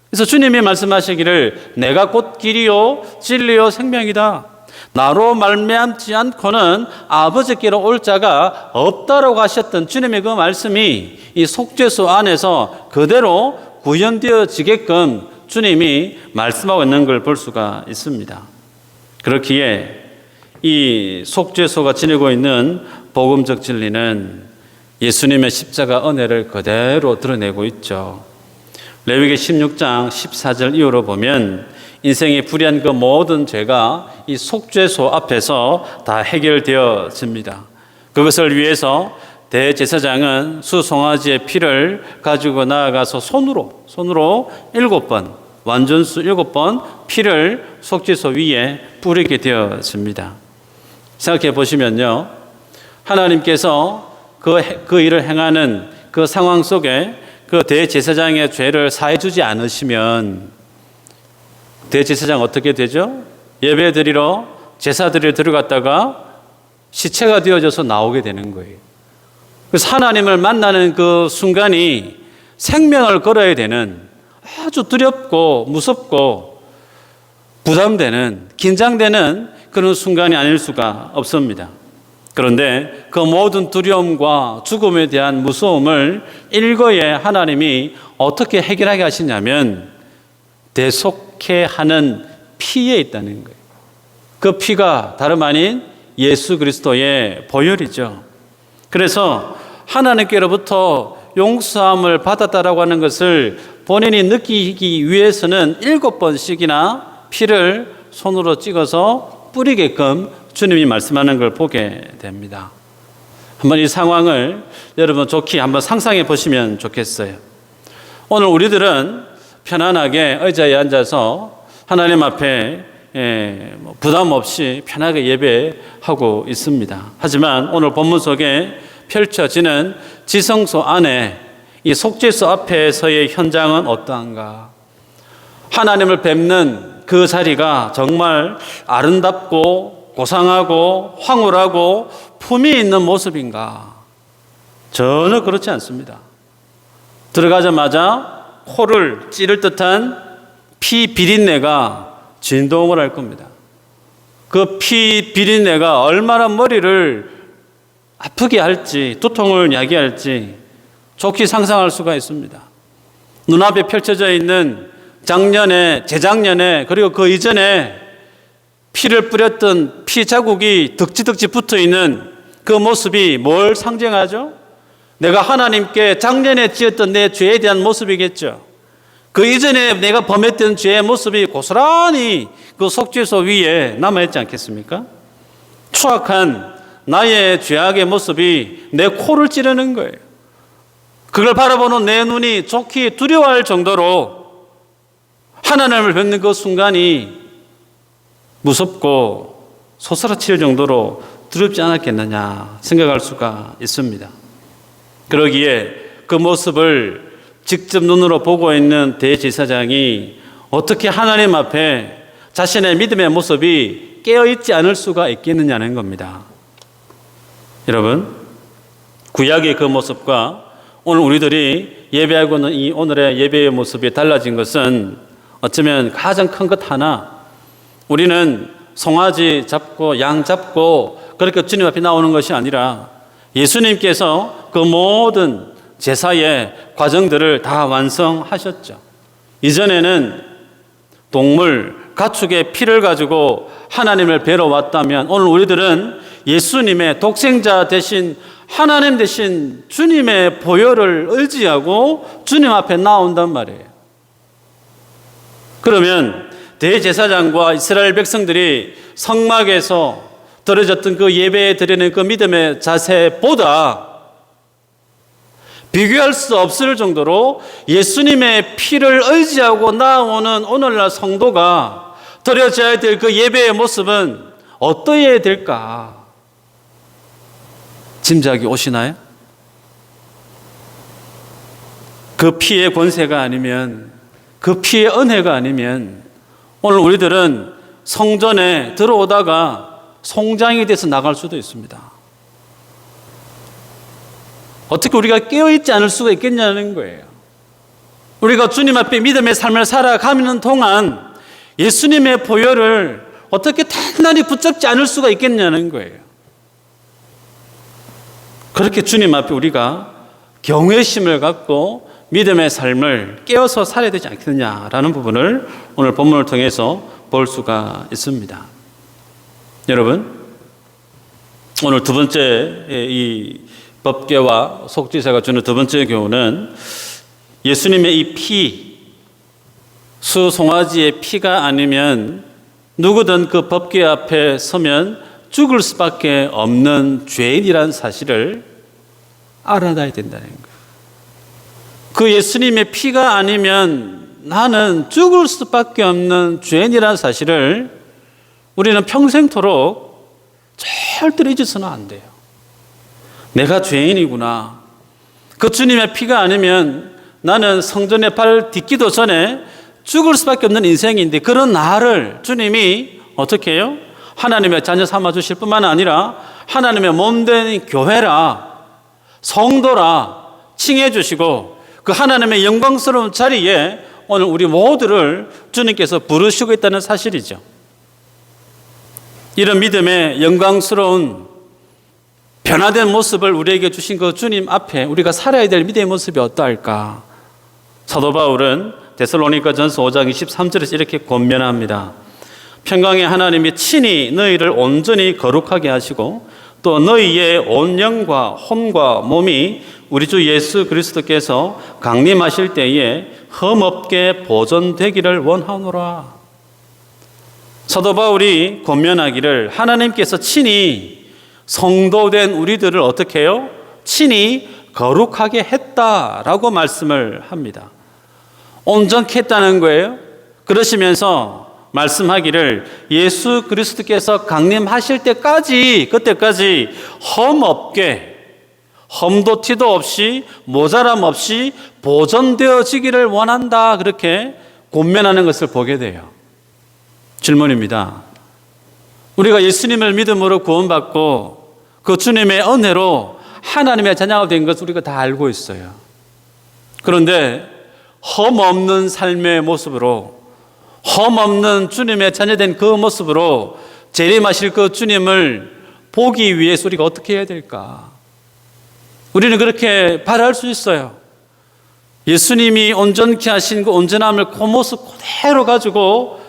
[SPEAKER 1] 그래서 주님이 말씀하시기를 내가 곧 길이요 진리요 생명이다. 나로 말미암지 않고는 아버지께로 올 자가 없다라고 하셨던 주님의 그 말씀이 이 속죄소 안에서 그대로 구현되어지게끔 주님이 말씀하고 있는 걸 볼 수가 있습니다. 그렇기에 이 속죄소가 지니고 있는 복음적 진리는 예수님의 십자가 은혜를 그대로 드러내고 있죠. 레위기 16장 14절 이후로 보면 인생의 불의한 그 모든 죄가 이 속죄소 앞에서 다 해결되어집니다. 그것을 위해서 대제사장은 수송아지의 피를 가지고 나아가서 손으로 7번, 완전수 7번 피를 속죄소 위에 뿌리게 되어집니다. 생각해 보시면요, 하나님께서 그 일을 행하는 그 상황 속에 그 대제사장의 죄를 사해 주지 않으시면 대제사장 어떻게 되죠? 예배 드리러 제사 드리러 들어갔다가 시체가 되어져서 나오게 되는 거예요. 그래서 하나님을 만나는 그 순간이 생명을 걸어야 되는 아주 두렵고 무섭고 부담되는 긴장되는 그런 순간이 아닐 수가 없습니다. 그런데 그 모든 두려움과 죽음에 대한 무서움을 일거에 하나님이 어떻게 해결하게 하시냐면 대속해 하는 피에 있다는 거예요. 그 피가 다름 아닌 예수 그리스도의 보혈이죠. 그래서 하나님께로부터 용서함을 받았다라고 하는 것을 본인이 느끼기 위해서는 7번씩이나 피를 손으로 찍어서 뿌리게끔 주님이 말씀하는 걸 보게 됩니다. 한번 이 상황을 여러분 좋게 한번 상상해 보시면 좋겠어요. 오늘 우리들은 편안하게 의자에 앉아서 하나님 앞에 부담 없이 편하게 예배하고 있습니다. 하지만 오늘 본문 속에 펼쳐지는 지성소 안에 이 속죄소 앞에서의 현장은 어떠한가? 하나님을 뵙는 그 자리가 정말 아름답고 고상하고 황홀하고 품이 있는 모습인가? 전혀 그렇지 않습니다. 들어가자마자 코를 찌를 듯한 피 비린내가 진동을 할 겁니다. 그 피 비린내가 얼마나 머리를 아프게 할지, 두통을 야기할지 좋게 상상할 수가 있습니다. 눈앞에 펼쳐져 있는 작년에, 재작년에, 그리고 그 이전에 피를 뿌렸던 피 자국이 덕지덕지 붙어 있는 그 모습이 뭘 상징하죠? 내가 하나님께 작년에 지었던 내 죄에 대한 모습이겠죠. 그 이전에 내가 범했던 죄의 모습이 고스란히 그 속죄소 위에 남아있지 않겠습니까? 추악한 나의 죄악의 모습이 내 코를 찌르는 거예요. 그걸 바라보는 내 눈이 좋게 두려워할 정도로 하나님을 뵙는 그 순간이 무섭고 소스라칠 정도로 두렵지 않았겠느냐 생각할 수가 있습니다. 그러기에 그 모습을 직접 눈으로 보고 있는 대제사장이 어떻게 하나님 앞에 자신의 믿음의 모습이 깨어있지 않을 수가 있겠느냐는 겁니다. 여러분, 구약의 그 모습과 오늘 우리들이 예배하고 있는 이 오늘의 예배의 모습이 달라진 것은 어쩌면 가장 큰 것 하나, 우리는 송아지 잡고 양 잡고 그렇게 주님 앞에 나오는 것이 아니라 예수님께서 그 모든 제사의 과정들을 다 완성하셨죠. 이전에는 동물, 가축의 피를 가지고 하나님을 뵈러 왔다면 오늘 우리들은 예수님의 독생자 대신 하나님 대신 주님의 보혈을 의지하고 주님 앞에 나온단 말이에요. 그러면 대제사장과 이스라엘 백성들이 성막에서 드려졌던 그 예배에 드리는 그 믿음의 자세보다 비교할 수 없을 정도로 예수님의 피를 의지하고 나오는 오늘날 성도가 드려져야 될 그 예배의 모습은 어떠해야 될까? 짐작이 오시나요? 그 피의 권세가 아니면, 그 피의 은혜가 아니면 오늘 우리들은 성전에 들어오다가 송장이 돼서 나갈 수도 있습니다. 어떻게 우리가 깨어있지 않을 수가 있겠냐는 거예요. 우리가 주님 앞에 믿음의 삶을 살아가는 동안 예수님의 보혈을 어떻게 단단히 붙잡지 않을 수가 있겠냐는 거예요. 그렇게 주님 앞에 우리가 경외심을 갖고 믿음의 삶을 깨어서 살아야 되지 않겠느냐라는 부분을 오늘 본문을 통해서 볼 수가 있습니다. 여러분, 오늘 두 번째 이 법궤와 속죄사가 주는 두 번째 교훈은 예수님의 이 피, 수송아지의 피가 아니면 누구든 그 법궤 앞에 서면 죽을 수밖에 없는 죄인이라는 사실을 알아놔야 된다는 거예요. 그 예수님의 피가 아니면 나는 죽을 수밖에 없는 죄인이라는 사실을 우리는 평생토록 절대로 잊어서는 안 돼요. 내가 죄인이구나. 그 주님의 피가 아니면 나는 성전에 발 딛기도 전에 죽을 수밖에 없는 인생인데 그런 나를 주님이 어떻게 해요? 하나님의 자녀 삼아주실 뿐만 아니라 하나님의 몸된 교회라, 성도라 칭해 주시고 그 하나님의 영광스러운 자리에 오늘 우리 모두를 주님께서 부르시고 있다는 사실이죠. 이런 믿음의 영광스러운 변화된 모습을 우리에게 주신 그 주님 앞에 우리가 살아야 될 믿음의 모습이 어떠할까? 사도 바울은 데살로니가전서 5장 23절에서 이렇게 권면합니다. 평강의 하나님이 친히 너희를 온전히 거룩하게 하시고 또 너희의 온 영과 혼과 몸이 우리 주 예수 그리스도께서 강림하실 때에 흠없게 보존되기를 원하노라. 사도 바울이 권면하기를 하나님께서 친히 성도된 우리들을 어떻게 해요? 친히 거룩하게 했다라고 말씀을 합니다. 온전케 했다는 거예요. 그러시면서 말씀하기를 예수 그리스도께서 강림하실 때까지, 그때까지 흠없게, 흠도 티도 없이 모자람 없이 보존되어지기를 원한다, 그렇게 권면하는 것을 보게 돼요. 질문입니다. 우리가 예수님을 믿음으로 구원받고 그 주님의 은혜로 하나님의 자녀가 된 것을 우리가 다 알고 있어요. 그런데 흠없는 삶의 모습으로, 흠없는 주님의 자녀된 그 모습으로 재림하실 그 주님을 보기 위해서 우리가 어떻게 해야 될까? 우리는 그렇게 바랄 수 있어요. 예수님이 온전케 하신 그 온전함을 그 모습 그대로 가지고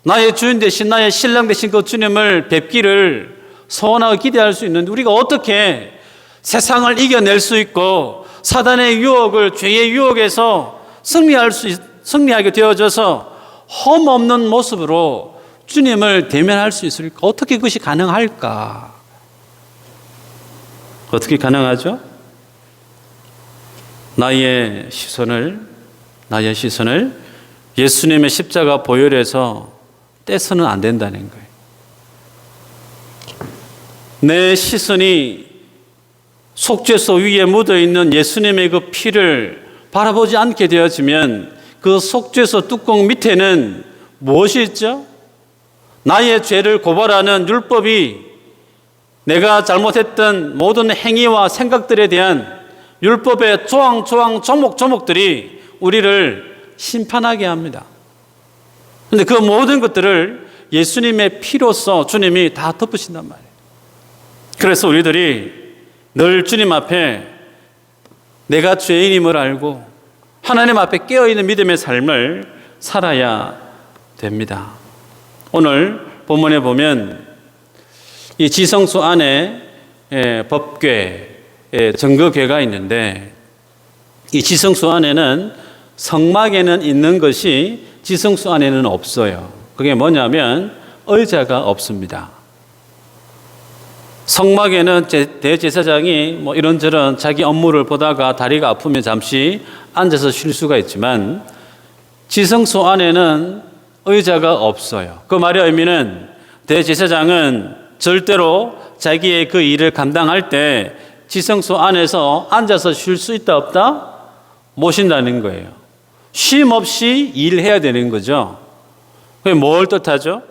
[SPEAKER 1] 나의 주인 대신, 나의 신랑 대신 그 주님을 뵙기를 소원하고 기대할 수 있는데 우리가 어떻게 세상을 이겨낼 수 있고 사단의 유혹을, 죄의 유혹에서 승리하게 되어져서 흠없는 모습으로 주님을 대면할 수 있을까? 어떻게 그것이 가능할까? 어떻게 가능하죠? 나의 시선을 예수님의 십자가 보혈에서 떼서는 안 된다는 거예요. 내 시선이 속죄소 위에 묻어있는 예수님의 그 피를 바라보지 않게 되어지면 그 속죄소 뚜껑 밑에는 무엇이 있죠? 나의 죄를 고발하는 율법이, 내가 잘못했던 모든 행위와 생각들에 대한 율법의 조항조항 조목조목들이 우리를 심판하게 합니다. 그런데 그 모든 것들을 예수님의 피로써 주님이 다 덮으신단 말이에요. 그래서 우리들이 늘 주님 앞에 내가 죄인임을 알고 하나님 앞에 깨어있는 믿음의 삶을 살아야 됩니다. 오늘 본문에 보면 이 지성소 안에 법궤, 증거궤가 있는데 이 지성소 안에는 성막에는 있는 것이 지성소 안에는 없어요. 그게 뭐냐면 의자가 없습니다. 성막에는 대제사장이 뭐 이런저런 자기 업무를 보다가 다리가 아프면 잠시 앉아서 쉴 수가 있지만 지성소 안에는 의자가 없어요. 그 말의 의미는 대제사장은 절대로 자기의 그 일을 감당할 때 지성소 안에서 앉아서 쉴 수 있다 없다? 못 쉰다는 거예요. 쉼 없이 일해야 되는 거죠. 그게 뭘 뜻하죠?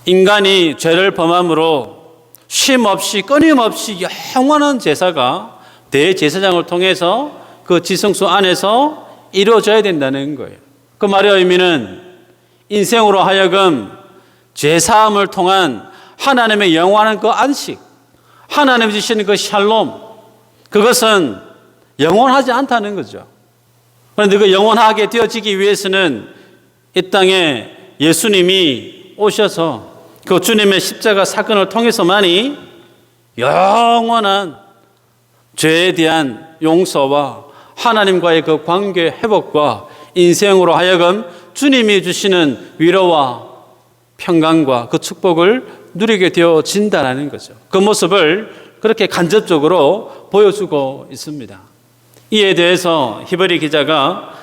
[SPEAKER 1] 인간이 죄를 범함으로 쉼 없이 끊임없이 영원한 제사가 대제사장을 통해서 그 지성소 안에서 이루어져야 된다는 거예요. 그 말의 의미는 인생으로 하여금 죄사함을 통한 하나님의 영원한 그 안식, 하나님이 주시는 그 샬롬, 그것은 영원하지 않다는 거죠. 그런데 그 영원하게 되어지기 위해서는 이 땅에 예수님이 오셔서 그 주님의 십자가 사건을 통해서만이 영원한 죄에 대한 용서와 하나님과의 그 관계 회복과 인생으로 하여금 주님이 주시는 위로와 평강과 그 축복을 누리게 되어진다는 거죠. 그 모습을 그렇게 간접적으로 보여주고 있습니다. 이에 대해서 히브리 기자가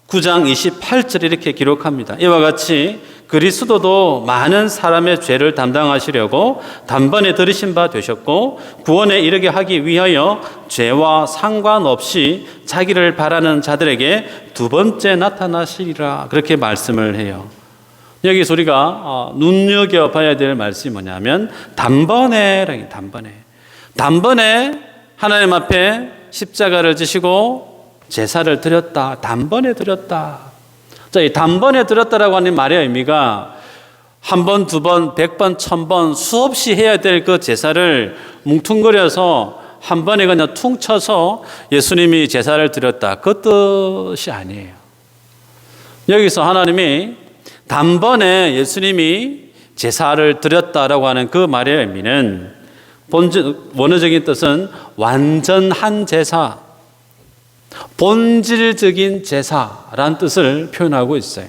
[SPEAKER 1] 9장 28절 이렇게 기록합니다. 이와 같이 그리스도도 많은 사람의 죄를 담당하시려고 단번에 들으신 바 되셨고 구원에 이르게 하기 위하여 죄와 상관없이 자기를 바라는 자들에게 두 번째 나타나시리라, 그렇게 말씀을 해요. 여기서 우리가 눈여겨봐야 될 말씀이 뭐냐면 단번에 하나님 앞에 십자가를 지시고 제사를 드렸다. 단번에 드렸다. 자, 이 단번에 드렸다라고 하는 말의 의미가 한 번, 두 번, 100번, 1000번 수없이 해야 될 그 제사를 뭉퉁거려서 한 번에 그냥 퉁 쳐서 예수님이 제사를 드렸다, 그 뜻이 아니에요. 여기서 하나님이 단번에 예수님이 제사를 드렸다라고 하는 그 말의 의미는 원어적인 뜻은 완전한 제사, 본질적인 제사라는 뜻을 표현하고 있어요.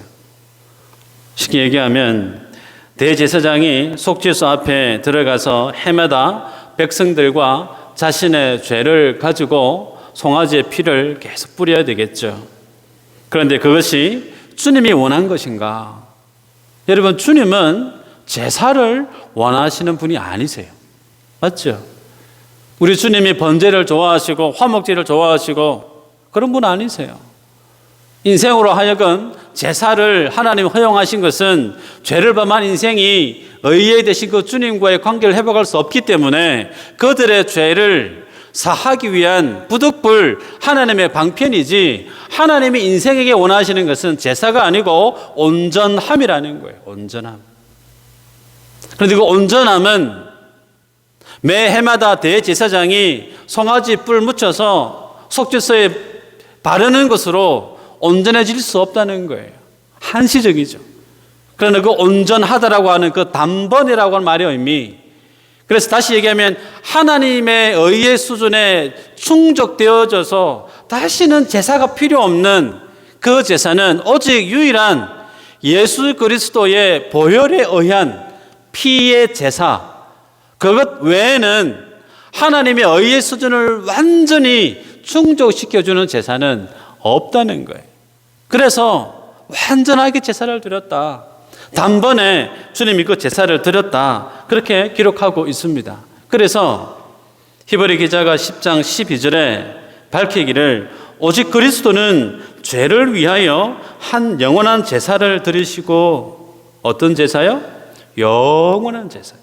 [SPEAKER 1] 쉽게 얘기하면 대제사장이 속죄소 앞에 들어가서 해마다 백성들과 자신의 죄를 가지고 송아지의 피를 계속 뿌려야 되겠죠. 그런데 그것이 주님이 원한 것인가? 여러분, 주님은 제사를 원하시는 분이 아니세요. 맞죠? 우리 주님이 번제를 좋아하시고 화목제를 좋아하시고 그런 분 아니세요. 인생으로 하여금 제사를 하나님 허용하신 것은 죄를 범한 인생이 의에 대신 그 주님과의 관계를 회복할 수 없기 때문에 그들의 죄를 사하기 위한 부득불 하나님의 방편이지, 하나님이 인생에게 원하시는 것은 제사가 아니고 온전함이라는 거예요. 온전함. 그런데 그 온전함은 매 해마다 대제사장이 송아지 뿔 묻혀서 속죄소에 바르는 것으로 온전해질 수 없다는 거예요. 한시적이죠. 그러나 그 온전하다라고 하는 그 단번이라고 하는 말의 의미, 그래서 다시 얘기하면 하나님의 의의 수준에 충족되어져서 다시는 제사가 필요 없는 그 제사는 오직 유일한 예수 그리스도의 보혈에 의한 피의 제사, 그것 외에는 하나님의 의의 수준을 완전히 충족시켜주는 제사는 없다는 거예요. 그래서 완전하게 제사를 드렸다. 단번에 주님이 그 제사를 드렸다. 그렇게 기록하고 있습니다. 그래서 히브리 기자가 10장 12절에 밝히기를 오직 그리스도는 죄를 위하여 한 영원한 제사를 드리시고 어떤 제사요? 영원한 제사.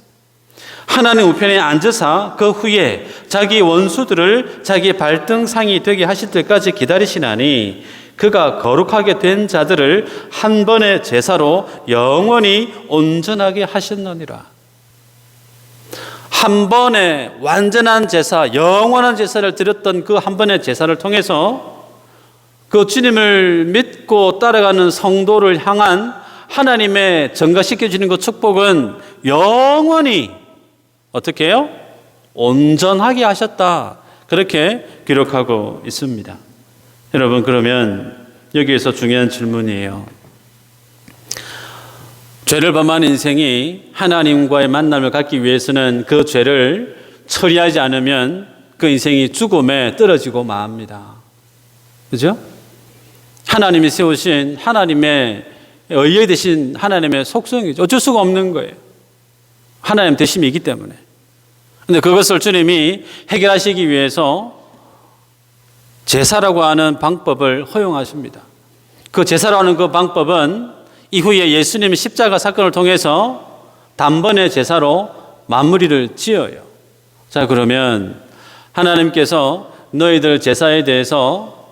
[SPEAKER 1] 하나님 우편에 앉으사 그 후에 자기 원수들을 자기 발등상이 되게 하실 때까지 기다리시나니 그가 거룩하게 된 자들을 한 번의 제사로 영원히 온전하게 하셨느니라. 한 번의 완전한 제사, 영원한 제사를 드렸던 그 한 번의 제사를 통해서 그 주님을 믿고 따라가는 성도를 향한 하나님의 전가시켜주는 그 축복은 영원히 어떻게 해요? 온전하게 하셨다. 그렇게 기록하고 있습니다. 여러분, 그러면 여기에서 중요한 질문이에요. 죄를 범한 인생이 하나님과의 만남을 갖기 위해서는 그 죄를 처리하지 않으면 그 인생이 죽음에 떨어지고 맙니다. 그죠? 하나님이 세우신 하나님의 의에 되신 하나님의 속성이죠. 어쩔 수가 없는 거예요. 하나님 되심이기 때문에. 그런데 그것을 주님이 해결하시기 위해서 제사라고 하는 방법을 허용하십니다. 그 제사라고 하는 그 방법은 이후에 예수님이 십자가 사건을 통해서 단번에 제사로 마무리를 지어요. 자, 그러면 하나님께서 너희들 제사에 대해서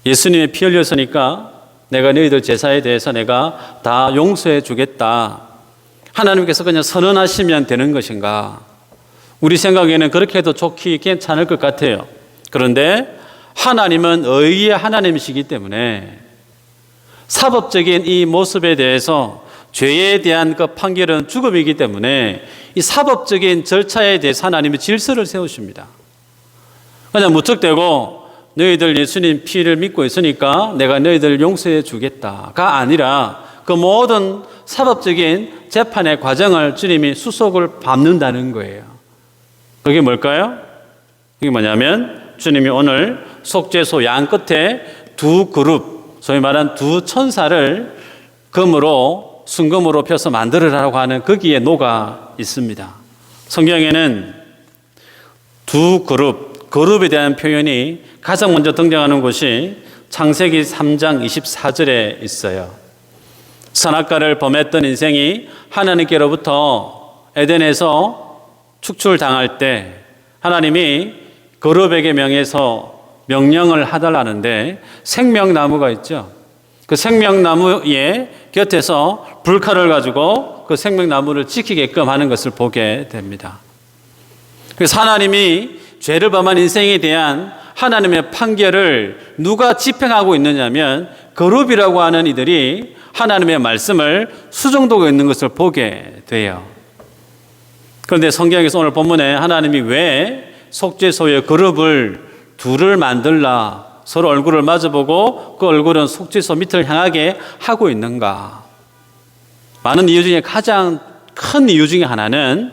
[SPEAKER 1] 예수님의 피 흘렸으니까 내가 너희들 제사에 대해서 내가 다 용서해 주겠다. 하나님께서 그냥 선언하시면 되는 것인가? 우리 생각에는 그렇게 해도 좋기 괜찮을 것 같아요. 그런데 하나님은 의의 하나님이시기 때문에 사법적인 이 모습에 대해서 죄에 대한 그 판결은 죽음이기 때문에 이 사법적인 절차에 대해서 하나님이 질서를 세우십니다. 그냥 무턱대고 너희들 예수님 피를 믿고 있으니까 내가 너희들 용서해 주겠다가 아니라 그 모든 사법적인 재판의 과정을 주님이 수속을 밟는다는 거예요. 그게 뭘까요? 그게 뭐냐면 주님이 오늘 속죄소 양 끝에 두 그룹, 소위 말한 두 천사를 금으로 순금으로 펴서 만들으라고 하는 거기에 녹아 있습니다. 성경에는 두 그룹에 대한 표현이 가장 먼저 등장하는 곳이 창세기 3장 24절에 있어요. 선악과를 범했던 인생이 하나님께로부터 에덴에서 축출당할 때 하나님이 그룹에게 명령을 하달라는데 생명나무가 있죠. 그 생명나무의 곁에서 불칼을 가지고 그 생명나무를 지키게끔 하는 것을 보게 됩니다. 그래서 하나님이 죄를 범한 인생에 대한 하나님의 판결을 누가 집행하고 있느냐면 그룹이라고 하는 이들이 하나님의 말씀을 수정하고 있는 것을 보게 돼요. 그런데 성경에서 오늘 본문에 하나님이 왜 속죄소의 그룹을 둘을 만들라 서로 얼굴을 마주보고 그 얼굴은 속죄소 밑을 향하게 하고 있는가? 많은 이유 중에 가장 큰 이유 중에 하나는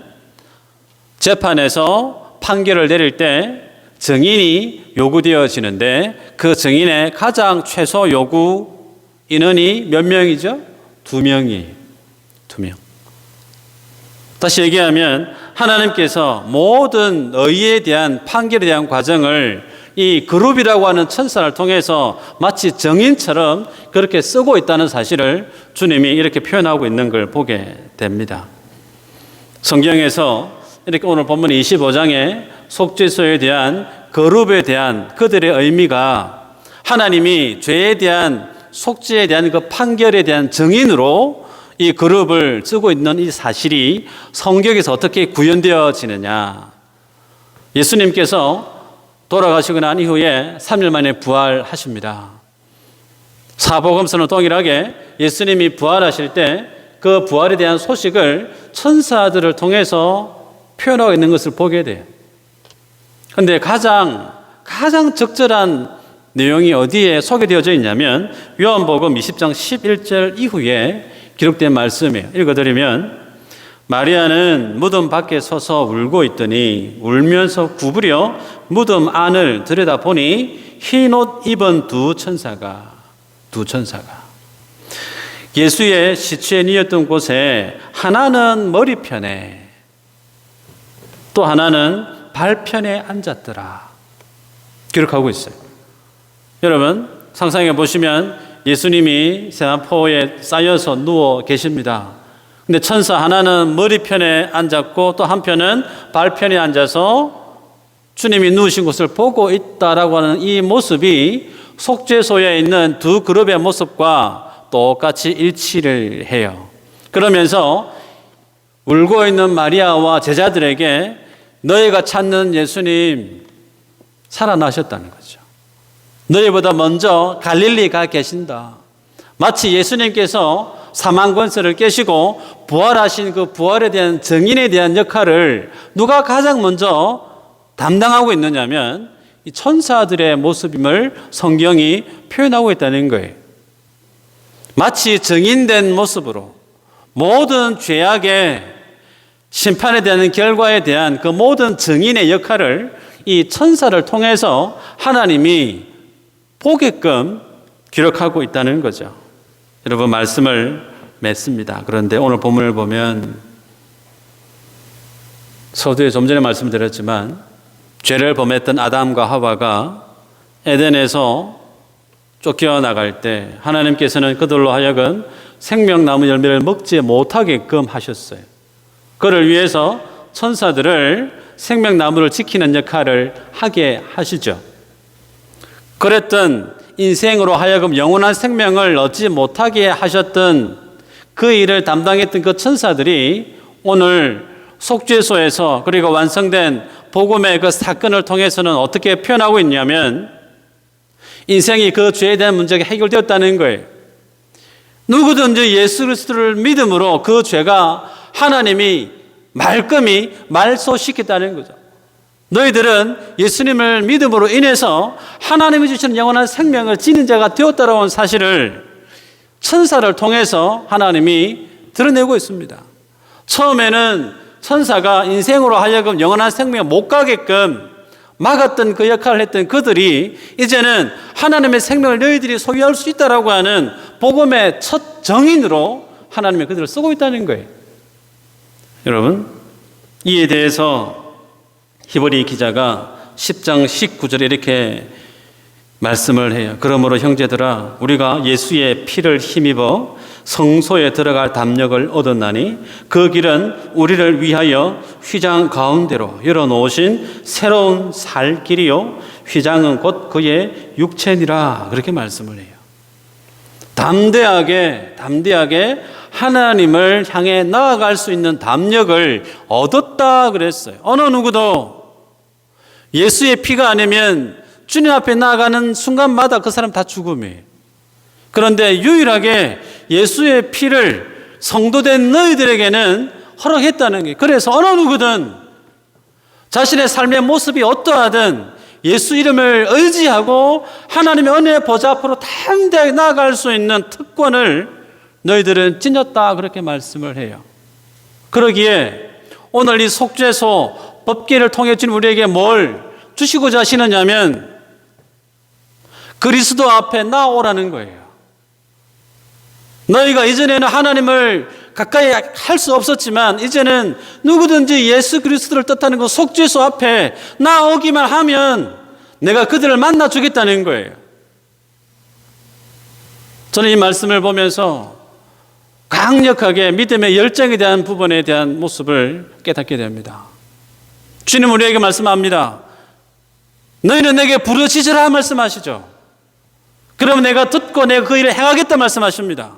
[SPEAKER 1] 재판에서 판결을 내릴 때 증인이 요구되어지는데 그 증인의 가장 최소 요구 인원이 몇 명이죠? 2명이. 2명. 다시 얘기하면 하나님께서 모든 의에 대한 판결에 대한 과정을 이 그룹이라고 하는 천사를 통해서 마치 정인처럼 그렇게 쓰고 있다는 사실을 주님이 이렇게 표현하고 있는 걸 보게 됩니다. 성경에서 이렇게 오늘 본문 25장에 속죄소에 대한 그룹에 대한 그들의 의미가 하나님이 죄에 대한 속죄에 대한 그 판결에 대한 증인으로 이 그룹을 쓰고 있는 이 사실이 성경에서 어떻게 구현되어지느냐. 예수님께서 돌아가시고 난 이후에 3일 만에 부활하십니다. 사복음서는 동일하게 예수님이 부활하실 때 그 부활에 대한 소식을 천사들을 통해서 표현하고 있는 것을 보게 돼요. 그런데 가장 적절한 내용이 어디에 소개되어져 있냐면 요한복음 20장 11절 이후에 기록된 말씀이에요. 읽어드리면 마리아는 무덤 밖에 서서 울고 있더니 울면서 구부려 무덤 안을 들여다보니 흰 옷 입은 두 천사가 예수의 시체에 뉘었던 곳에 하나는 머리편에 또 하나는 발편에 앉았더라. 기록하고 있어요. 여러분 상상해 보시면 예수님이 세마포에 쌓여서 누워 계십니다. 근데 천사 하나는 머리편에 앉았고 또 한편은 발편에 앉아서 주님이 누우신 곳을 보고 있다라고 하는 이 모습이 속죄소에 있는 두 그룹의 모습과 똑같이 일치를 해요. 그러면서 울고 있는 마리아와 제자들에게 너희가 찾는 예수님 살아나셨다는 거죠. 너희보다 먼저 갈릴리 가 계신다. 마치 예수님께서 사망 권세를 깨시고 부활하신 그 부활에 대한 증인에 대한 역할을 누가 가장 먼저 담당하고 있느냐면 이 천사들의 모습임을 성경이 표현하고 있다는 거예요. 마치 증인된 모습으로 모든 죄악의 심판에 대한 결과에 대한 그 모든 증인의 역할을 이 천사를 통해서 하나님이 보게끔 기록하고 있다는 거죠. 여러분 말씀을 맺습니다. 그런데 오늘 본문을 보면 서두에 좀 전에 말씀드렸지만 죄를 범했던 아담과 하와가 에덴에서 쫓겨나갈 때 하나님께서는 그들로 하여금 생명나무 열매를 먹지 못하게끔 하셨어요. 그를 위해서 천사들을 생명나무를 지키는 역할을 하게 하시죠. 그랬던 인생으로 하여금 영원한 생명을 얻지 못하게 하셨던 그 일을 담당했던 그 천사들이 오늘 속죄소에서 그리고 완성된 복음의 그 사건을 통해서는 어떻게 표현하고 있냐면 인생이 그 죄에 대한 문제가 해결되었다는 거예요. 누구든지 예수 그리스도를 믿음으로 그 죄가 하나님이 말끔히 말소시켰다는 거죠. 너희들은 예수님을 믿음으로 인해서 하나님이 주시는 영원한 생명을 지닌 자가 되었다라는 사실을 천사를 통해서 하나님이 드러내고 있습니다. 처음에는 천사가 인생으로 하여금 영원한 생명을 못 가게끔 막았던 그 역할을 했던 그들이 이제는 하나님의 생명을 너희들이 소유할 수 있다라고 하는 복음의 첫 정인으로 하나님이 그들을 쓰고 있다는 거예요. 여러분, 이에 대해서 히브리 기자가 10장 19절에 이렇게 말씀을 해요. 그러므로 형제들아 우리가 예수의 피를 힘입어 성소에 들어갈 담력을 얻었나니 그 길은 우리를 위하여 휘장 가운데로 열어놓으신 새로운 살 길이요 휘장은 곧 그의 육체니라 그렇게 말씀을 해요. 담대하게 하나님을 향해 나아갈 수 있는 담력을 얻었다 그랬어요. 어느 누구도 예수의 피가 아니면 주님 앞에 나아가는 순간마다 그 사람 다 죽음이에요. 그런데 유일하게 예수의 피를 성도된 너희들에게는 허락했다는 게, 그래서 어느 누구든 자신의 삶의 모습이 어떠하든 예수 이름을 의지하고 하나님의 은혜의 보좌 앞으로 담대하게 나아갈 수 있는 특권을 너희들은 지녔다 그렇게 말씀을 해요. 그러기에 오늘 이 속죄소 법궤를 통해 주님 우리에게 뭘 주시고자 하시느냐면 그리스도 앞에 나오라는 거예요. 너희가 이전에는 하나님을 가까이 할 수 없었지만 이제는 누구든지 예수 그리스도를 뜻하는 그 속죄소 앞에 나오기만 하면 내가 그들을 만나 주겠다는 거예요. 저는 이 말씀을 보면서 강력하게 믿음의 열정에 대한 부분에 대한 모습을 깨닫게 됩니다. 주님 우리에게 말씀합니다. 너희는 내게 부르짖으라 말씀하시죠. 그러면 내가 듣고 내가 그 일을 행하겠다 말씀하십니다.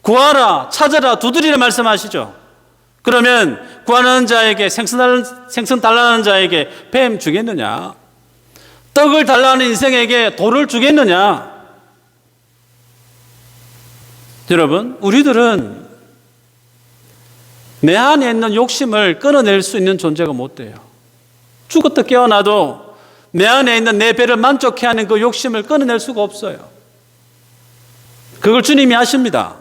[SPEAKER 1] 구하라 찾아라 두드리라 말씀하시죠. 그러면 구하는 자에게 생선 달라는 자에게 뱀 주겠느냐? 떡을 달라는 인생에게 돌을 주겠느냐? 여러분, 우리들은 내 안에 있는 욕심을 끊어낼 수 있는 존재가 못 돼요. 죽었다 깨어나도 내 안에 있는 내 배를 만족해 하는 그 욕심을 끊어낼 수가 없어요. 그걸 주님이 아십니다.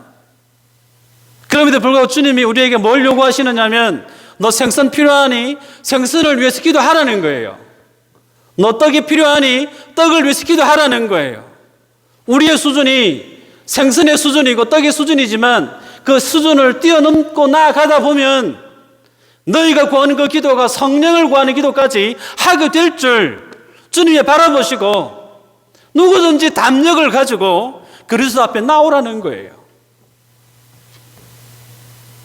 [SPEAKER 1] 그럼에도 불구하고 주님이 우리에게 뭘 요구하시느냐면 너 생선 필요하니 생선을 위해서 기도하라는 거예요. 너 떡이 필요하니 떡을 위해서 기도하라는 거예요. 우리의 수준이 생선의 수준이고 떡의 수준이지만 그 수준을 뛰어넘고 나아가다 보면 너희가 구하는 그 기도가 성령을 구하는 기도까지 하게 될 줄 주님이 바라보시고 누구든지 담력을 가지고 그리스도 앞에 나오라는 거예요.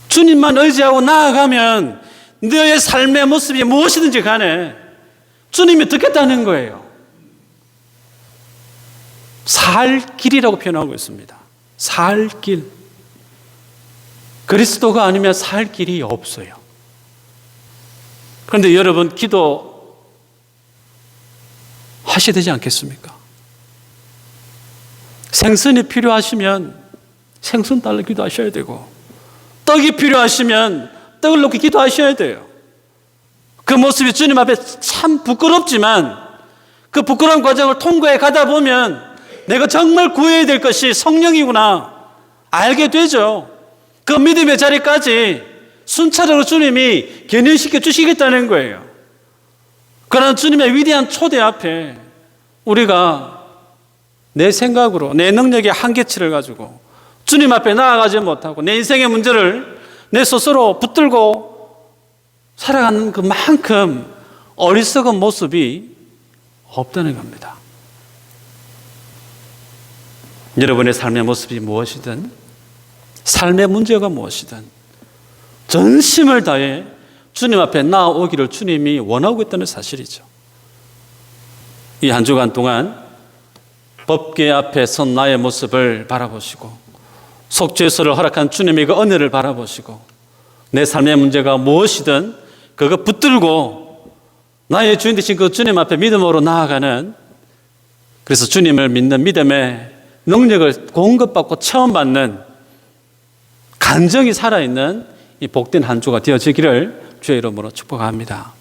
[SPEAKER 1] 주님만 의지하고 나아가면 너의 삶의 모습이 무엇이든지 간에 주님이 듣겠다는 거예요. 살 길이라고 표현하고 있습니다. 살 길. 그리스도가 아니면 살 길이 없어요. 그런데 여러분 기도 하셔야 되지 않겠습니까? 생선이 필요하시면 생선 달러 기도하셔야 되고 떡이 필요하시면 떡을 놓고 기도하셔야 돼요. 그 모습이 주님 앞에 참 부끄럽지만 그 부끄러운 과정을 통과해 가다 보면 내가 정말 구해야 될 것이 성령이구나 알게 되죠. 그 믿음의 자리까지 순차적으로 주님이 견인시켜 주시겠다는 거예요. 그러나 주님의 위대한 초대 앞에 우리가 내 생각으로 내 능력의 한계치를 가지고 주님 앞에 나아가지 못하고 내 인생의 문제를 내 스스로 붙들고 살아가는 그만큼 어리석은 모습이 없다는 겁니다. 여러분의 삶의 모습이 무엇이든 삶의 문제가 무엇이든 전심을 다해 주님 앞에 나아오기를 주님이 원하고 있다는 사실이죠. 이 한 주간 동안 법궤 앞에 선 나의 모습을 바라보시고 속죄소를 허락한 주님의 그 은혜를 바라보시고 내 삶의 문제가 무엇이든 그거 붙들고 나의 주인 되신 그 주님 앞에 믿음으로 나아가는, 그래서 주님을 믿는 믿음의 능력을 공급받고 체험받는 간증이 살아있는 이 복된 한 주가 되어지기를 주의 이름으로 축복합니다.